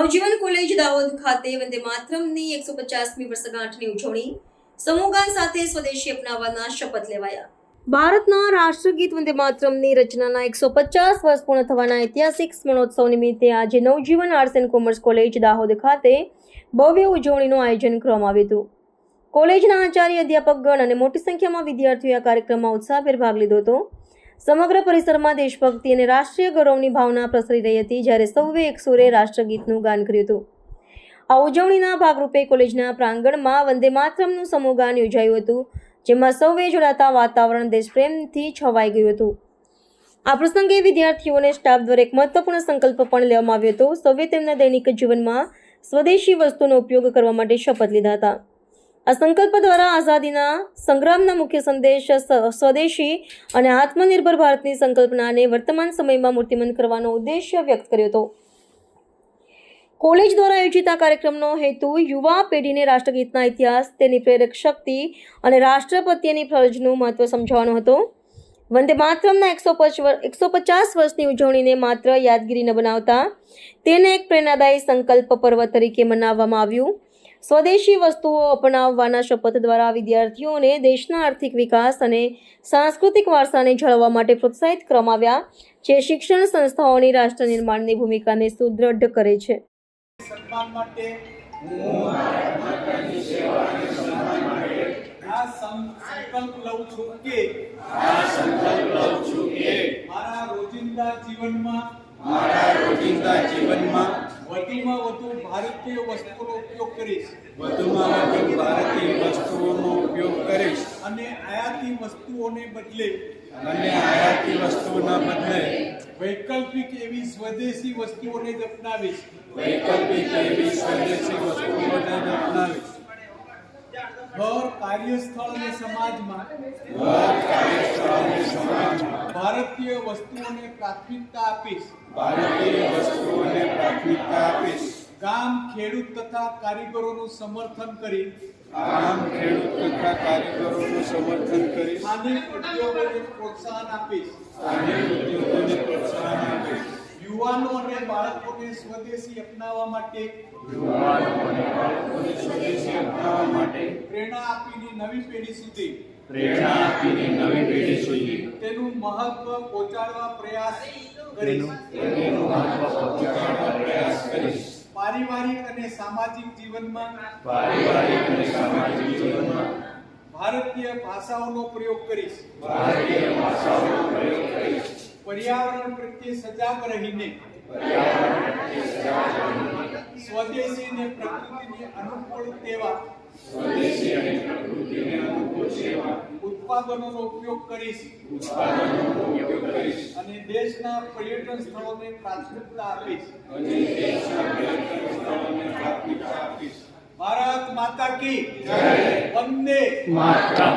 નવજીવન college Dahod ખાતે વંદે માતરમની 150મી વર્ષગાંઠની ઉજવણી સમૂહગાન સાથે સ્વદેશી અપનાવવાના શપથ લેવાયા। ભારતના રાષ્ટ્રગીત વંદે માતરમની રચનાના 150 વર્ષ પૂર્ણ થવાના ઐતિહાસિક સ્મરણોત્સવ નિમિત્તે આજે Navjivan arts and commerce college Dahod ખાતે ભવ્ય ઉજવણીનું આયોજન કરવામાં આવ્યું હતું। કોલેજના આચાર્ય, અધ્યાપકગણ અને મોટી સંખ્યામાં વિદ્યાર્થીઓએ આ કાર્યક્રમમાં ઉત્સાહભેર ભાગ લીધો હતો। સમગ્ર પરિસરમાં દેશભક્તિ અને રાષ્ટ્રીય ગૌરવની ભાવના પ્રસરી રહી હતી, જ્યારે સૌએ એક સુરે રાષ્ટ્રગીતનું ગાન કર્યું હતું। આ ઉજવણીના ભાગરૂપે કોલેજના પ્રાંગણમાં વંદે માતરમનું સમૂહગાન યોજાયું હતું, જેમાં સૌએ જોડાતા વાતાવરણ દેશપ્રેમથી છવાઈ ગયું હતું। આ પ્રસંગે વિદ્યાર્થીઓ અને સ્ટાફ દ્વારા એક મહત્વપૂર્ણ સંકલ્પ પણ લેવામાં આવ્યો હતો। સૌએ તેમના દૈનિક જીવનમાં સ્વદેશી વસ્તુનો ઉપયોગ કરવા માટે શપથ લીધા હતા। આ સંકલ્પ દ્વારા આઝાદીના સંગ્રામના મુખ્ય સંદેશ સ્વદેશી અને આત્મનિર્ભર ભારતની સંકલ્પનાને વર્તમાન સમયમાં મૂર્તિમંત કરવાનો ઉદ્દેશ્ય વ્યક્ત કર્યો હતો। કોલેજ દ્વારા આયોજિત આ કાર્યક્રમનો હેતુ યુવા પેઢીને રાષ્ટ્રગીતના ઇતિહાસ, તેની પ્રેરક શક્તિ અને રાષ્ટ્ર પ્રત્યેની ફરજનું મહત્વ સમજાવવાનો હતો। વંદે માતરમના 150 વર્ષની ઉજવણીને માત્ર યાદગીરી ન બનાવતા તેને એક પ્રેરણાદાયી સંકલ્પ પર્વ તરીકે મનાવવામાં આવ્યું। સ્વદેશી વસ્તુઓ અપનાવવાના શપથ દ્વારા વિદ્યાર્થીઓને દેશના આર્થિક વિકાસ અને સાંસ્કૃતિક વારસાને જાળવવા માટે પ્રોત્સાહિત કરવામાં આવ્યા, જે શિક્ષણ સંસ્થાઓની રાષ્ટ્ર નિર્માણની ભૂમિકાને સુદૃઢ કરે છે। સન્માન માટે હું ભારત માતાની સેવા અને સન્માન માટે આ સંકલ્પ લઉં છું કે મારા રોજિંદા જીવનમાં વધુમાં વધુ ભારતીય વસ્તુઓનો ઉપયોગ કરીશ અને આયાતી વસ્તુઓના બદલે વૈકલ્પિક એવી સ્વદેશી વસ્તુઓને જ અપનાવીશ। ઘર, કાર્યસ્થળ અને સમાજમાં ભારતીય વસ્તુઓને પ્રાથમિકતા આપીશ। ગામ, ખેડૂત તથા કારીગરોનું સમર્થન કરી સ્થાનિક ઉદ્યોગોને પ્રોત્સાહન આપીશ। યુવાનો અને બાળકોને સ્વદેશી અપનાવવા માટે પ્રેરણા આપીને નવી પેઢી સુધી તેનું મહત્વ પહોંચાડવા પ્રયાસ કરીશ। પારિવારિક અને સામાજિક જીવનમાં ભારતીય ભાષાઓનો પ્રયોગ કરીશ। પર્યાવરણ પ્રત્યે સજાગ રહીને સ્વદેશી અને પ્રકૃતિને અનુકૂળ તેવા ઉત્પાદનોનો ઉપયોગ કરીશ અને દેશના પર્યટન સ્થળોને પ્રાથમિકતા આપીશ। ભારત માતા કી જય। વંદે માતરમ।